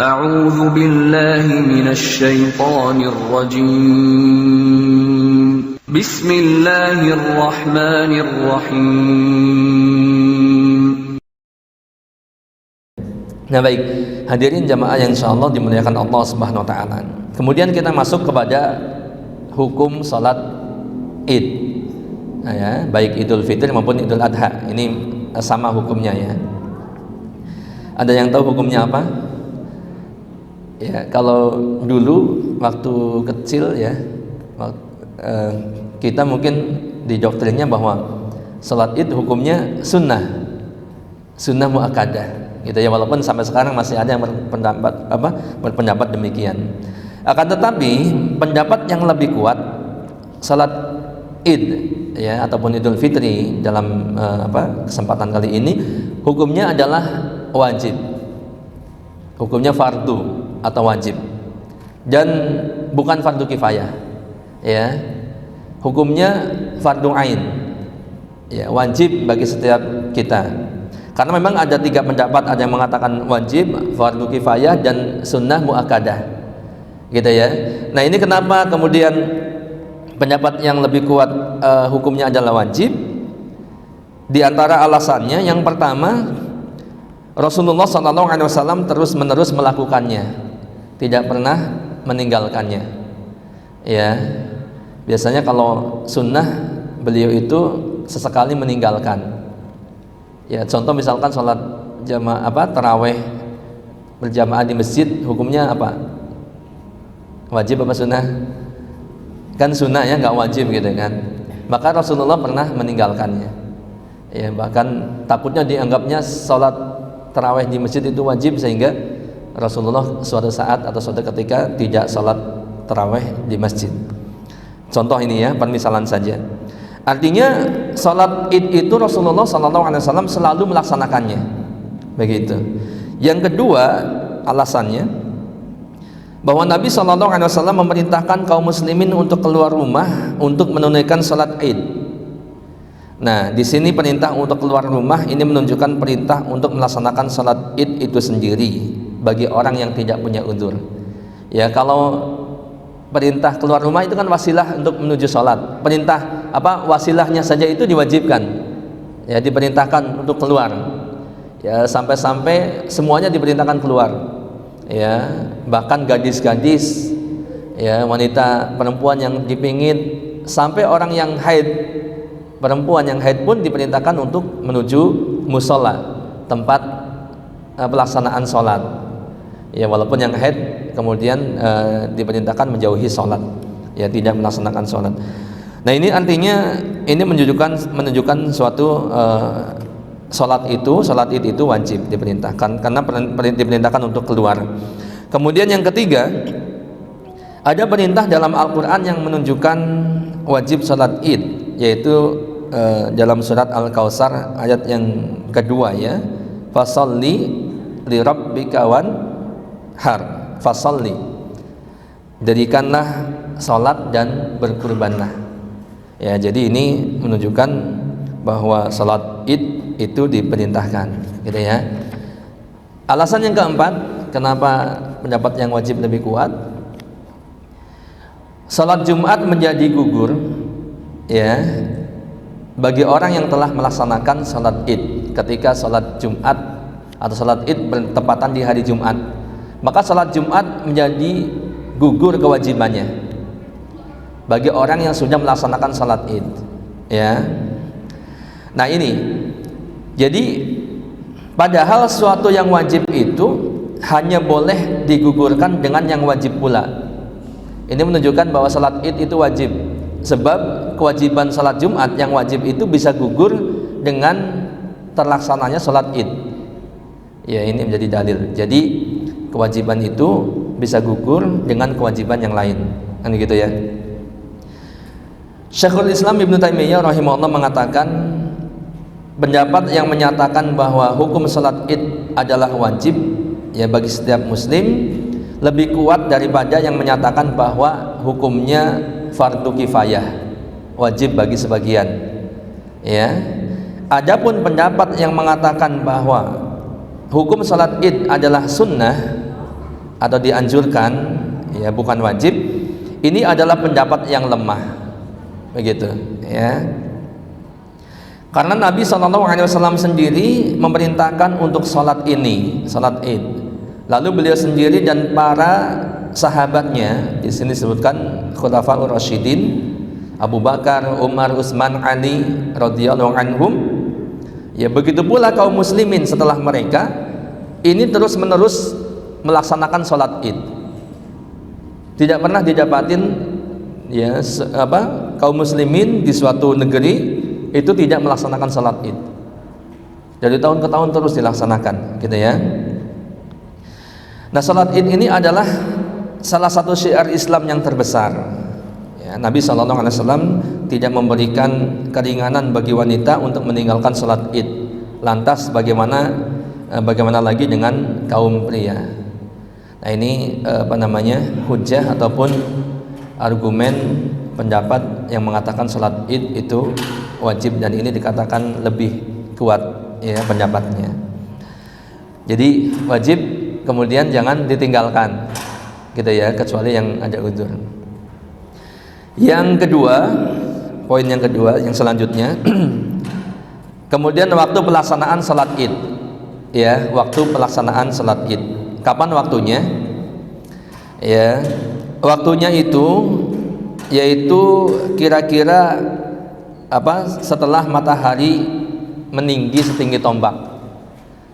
أعوذ بالله من الشيطان الرجيم بسم الله الرحمن الرحيم. Nah baik, hadirin jamaah yang insyaallah dimuliakan Allah Subhanahu wa taala. Kemudian kita masuk kepada hukum salat Id. Nah, ya, baik Idul Fitri maupun Idul Adha. Ini sama hukumnya ya. Ada yang tahu hukumnya apa? Ya, kalau dulu waktu kecil ya, kita mungkin didoktrinnya bahwa salat Id hukumnya sunnah muakkadah. Gitu ya, walaupun sampai sekarang masih ada yang berpendapat demikian. Akan tetapi pendapat yang lebih kuat, salat Id ya ataupun Idul Fitri dalam kesempatan kali ini hukumnya adalah wajib, hukumnya fardu atau wajib, dan bukan fardu kifayah ya, hukumnya fardu ain ya, wajib bagi setiap kita. Karena memang ada tiga pendapat, ada yang mengatakan wajib, fardu kifayah, dan sunnah muakkadah gitu ya. Nah ini kenapa kemudian pendapat yang lebih kuat hukumnya adalah wajib? Di antara alasannya yang pertama, Rasulullah SAW terus menerus melakukannya, tidak pernah meninggalkannya ya. Biasanya kalau sunnah beliau itu sesekali meninggalkan ya. Contoh misalkan sholat taraweh berjamaah di masjid, hukumnya apa? Wajib apa sunnah? Kan sunnah ya, nggak wajib gitu kan. Maka Rasulullah pernah meninggalkannya ya, bahkan takutnya dianggapnya sholat taraweh di masjid itu wajib, sehingga Rasulullah suatu saat atau suatu ketika tidak sholat taraweh di masjid. Contoh ini ya, permisalan saja. Artinya sholat Id itu Rasulullah SAW selalu melaksanakannya begitu. Yang kedua alasannya, bahwa Nabi SAW memerintahkan kaum muslimin untuk keluar rumah untuk menunaikan sholat Id. Nah di sini perintah untuk keluar rumah ini menunjukkan perintah untuk melaksanakan sholat Id itu sendiri bagi orang yang tidak punya uzur ya. Kalau perintah keluar rumah itu kan wasilah untuk menuju sholat, perintah wasilahnya saja itu diwajibkan ya, diperintahkan untuk keluar ya, sampai-sampai semuanya diperintahkan keluar ya, bahkan gadis-gadis ya, wanita perempuan yang dipingit, sampai orang yang haid, perempuan yang haid pun diperintahkan untuk menuju musola, tempat pelaksanaan sholat ya, walaupun yang haid kemudian diperintahkan menjauhi sholat ya, tidak melaksanakan sholat. Nah ini artinya ini menunjukkan suatu sholat Id itu wajib diperintahkan, karena diperintahkan untuk keluar. Kemudian yang ketiga, ada perintah dalam Al-Quran yang menunjukkan wajib sholat Id, yaitu dalam surat Al-Kautsar ayat yang kedua ya, fasalli li rabbika wanhar, fasalli, dirikanlah sholat dan berkurbanlah ya. Jadi ini menunjukkan bahwa sholat Id itu diperintahkan gitu ya. Alasan yang keempat, kenapa pendapat yang wajib lebih kuat, sholat Jumat menjadi gugur ya bagi orang yang telah melaksanakan sholat Id. Ketika sholat Jumat atau sholat Id bertepatan di hari Jumat, maka sholat Jumat menjadi gugur kewajibannya bagi orang yang sudah melaksanakan sholat Id ya. Nah ini, jadi padahal suatu yang wajib itu hanya boleh digugurkan dengan yang wajib pula. Ini menunjukkan bahwa sholat Id itu wajib, sebab kewajiban sholat Jumat yang wajib itu bisa gugur dengan terlaksananya sholat Id ya. Ini menjadi dalil, jadi kewajiban itu bisa gugur dengan kewajiban yang lain kan gitu ya. Syekhul Islam Ibnu Taimiyah rahimahullah mengatakan, pendapat yang menyatakan bahwa hukum salat Id adalah wajib ya bagi setiap muslim lebih kuat daripada yang menyatakan bahwa hukumnya fardu kifayah, wajib bagi sebagian ya. Adapun pendapat yang mengatakan bahwa hukum salat Id adalah sunnah atau dianjurkan, ya bukan wajib, ini adalah pendapat yang lemah, begitu ya. Karena Nabi SAW sendiri memerintahkan untuk sholat ini, sholat Id. Lalu beliau sendiri dan para sahabatnya, di sini disebutkan Khulafaur Rasyidin, Abu Bakar, Umar, Utsman, Ali radhiyallahu anhum. Ya begitu pula kaum muslimin setelah mereka ini terus menerus melaksanakan sholat Id. Tidak pernah didapatin ya kaum muslimin di suatu negeri itu tidak melaksanakan sholat Id. Dari tahun ke tahun terus dilaksanakan, gitu ya. Nah, sholat Id ini adalah salah satu syiar Islam yang terbesar. Ya, Nabi SAW tidak memberikan keringanan bagi wanita untuk meninggalkan sholat Id. Lantas bagaimana lagi dengan kaum pria? Nah, ini hujjah ataupun argumen pendapat yang mengatakan sholat Id itu wajib, dan ini dikatakan lebih kuat ya pendapatnya. Jadi wajib, kemudian jangan ditinggalkan, gitu ya, kecuali yang ada uzur. Yang kedua, poin yang kedua yang selanjutnya, kemudian waktu pelaksanaan sholat Id, ya, waktu pelaksanaan sholat Id. Kapan waktunya? Ya, waktunya itu yaitu kira-kira setelah matahari meninggi setinggi tombak.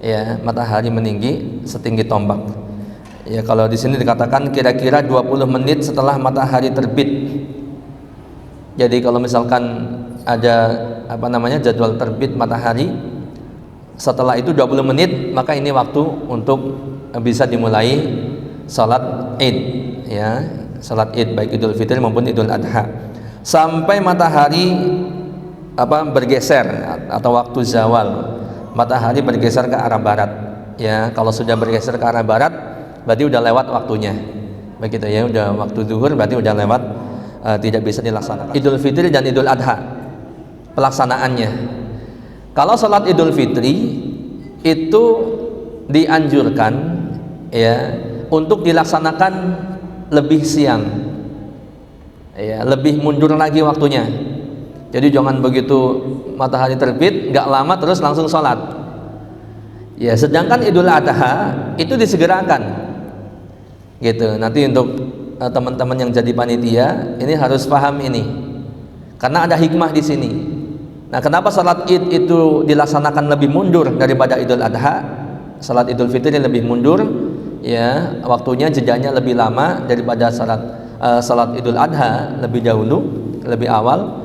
Ya, matahari meninggi setinggi tombak. Ya, kalau di sini dikatakan kira-kira 20 menit setelah matahari terbit. Jadi kalau misalkan ada jadwal terbit matahari, setelah itu 20 menit, maka ini waktu untuk bisa dimulai salat Id, ya, salat Id baik Idul Fitri maupun Idul Adha. Sampai matahari bergeser atau waktu zawal, matahari bergeser ke arah barat. Ya, kalau sudah bergeser ke arah barat, berarti udah lewat waktunya. Begitu ya, udah waktu zuhur, berarti udah lewat, tidak bisa dilaksanakan. Idul Fitri dan Idul Adha pelaksanaannya. Kalau sholat Idul Fitri itu dianjurkan ya untuk dilaksanakan lebih siang. Ya, lebih mundur lagi waktunya. Jadi jangan begitu matahari terbit, nggak lama terus langsung sholat. Ya, sedangkan Idul Adha itu disegerakan. Gitu. Nanti untuk teman-teman yang jadi panitia ini harus paham ini, karena ada hikmah di sini. Nah, kenapa sholat Id itu dilaksanakan lebih mundur daripada Idul Adha? Sholat Idul Fitri lebih mundur, ya, waktunya jedanya lebih lama daripada sholat Idul Adha lebih dahulu, lebih awal.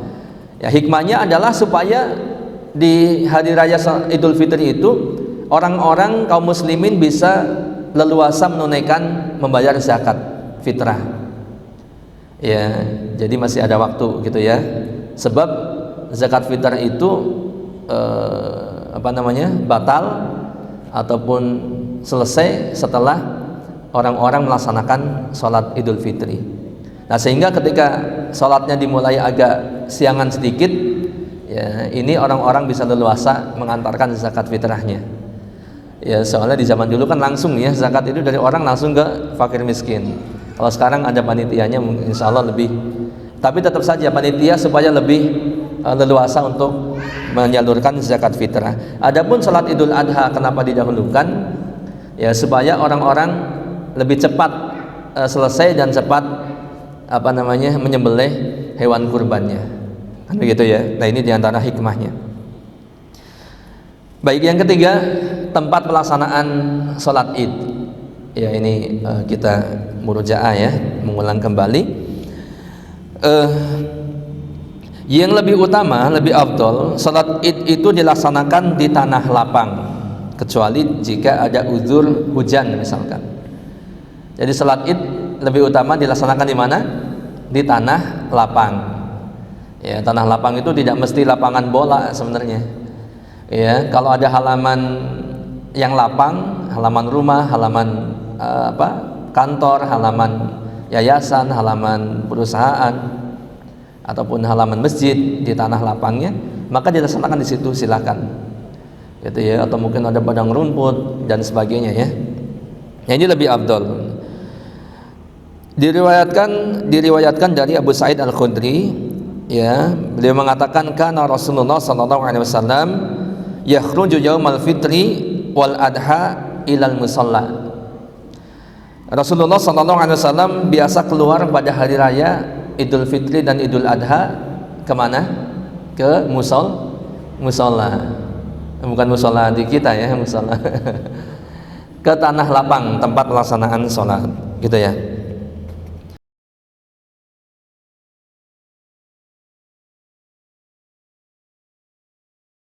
Ya, hikmahnya adalah supaya di hari raya Idul Fitri itu orang-orang kaum muslimin bisa leluasa menunaikan membayar zakat fitrah. Ya, jadi masih ada waktu, gitu ya. Sebab zakat fitrah itu batal ataupun selesai setelah orang-orang melaksanakan sholat Idul Fitri. Nah, sehingga ketika sholatnya dimulai agak siangan sedikit, ya, ini orang-orang bisa leluasa mengantarkan zakat fitrahnya. Ya, soalnya di zaman dulu kan langsung ya, zakat itu dari orang langsung ke fakir miskin. Kalau sekarang ada panitianya, insya Allah lebih. Tapi tetap saja panitia supaya lebih leluasa untuk menyalurkan zakat fitrah. Adapun sholat Idul Adha kenapa didahulukan? Ya, supaya orang-orang lebih cepat selesai dan cepat menyembelih hewan kurbannya. Kan begitu ya. Nah, ini diantara hikmahnya. Baik, yang ketiga, tempat pelaksanaan sholat Id. Ya, ini kita murojaah ya, mengulang kembali. Yang lebih utama, lebih afdol, sholat Id itu dilaksanakan di tanah lapang, kecuali jika ada uzur hujan misalkan. Jadi sholat Id lebih utama dilaksanakan di mana? Di tanah lapang. Ya, tanah lapang itu tidak mesti lapangan bola sebenarnya. Ya, kalau ada halaman yang lapang, halaman rumah, halaman kantor, halaman yayasan, halaman perusahaan, ataupun halaman masjid di tanah lapangnya, maka dilaksanakan di situ, silakan. Gitu ya, atau mungkin ada padang rumput dan sebagainya ya. Ya, ini lebih afdol. Diriwayatkan dari Abu Sa'id Al-Khudri, ya, beliau mengatakan kana Rasulullah sallallahu alaihi wasallam yakhruju yaumal fitri wal adha ilal musalla. Rasulullah sallallahu alaihi wasallam biasa keluar pada hari raya Idul Fitri dan Idul Adha kemana? Ke musola. Bukan musola di kita ya, musola. Ke tanah lapang tempat pelaksanaan sholat, gitu ya.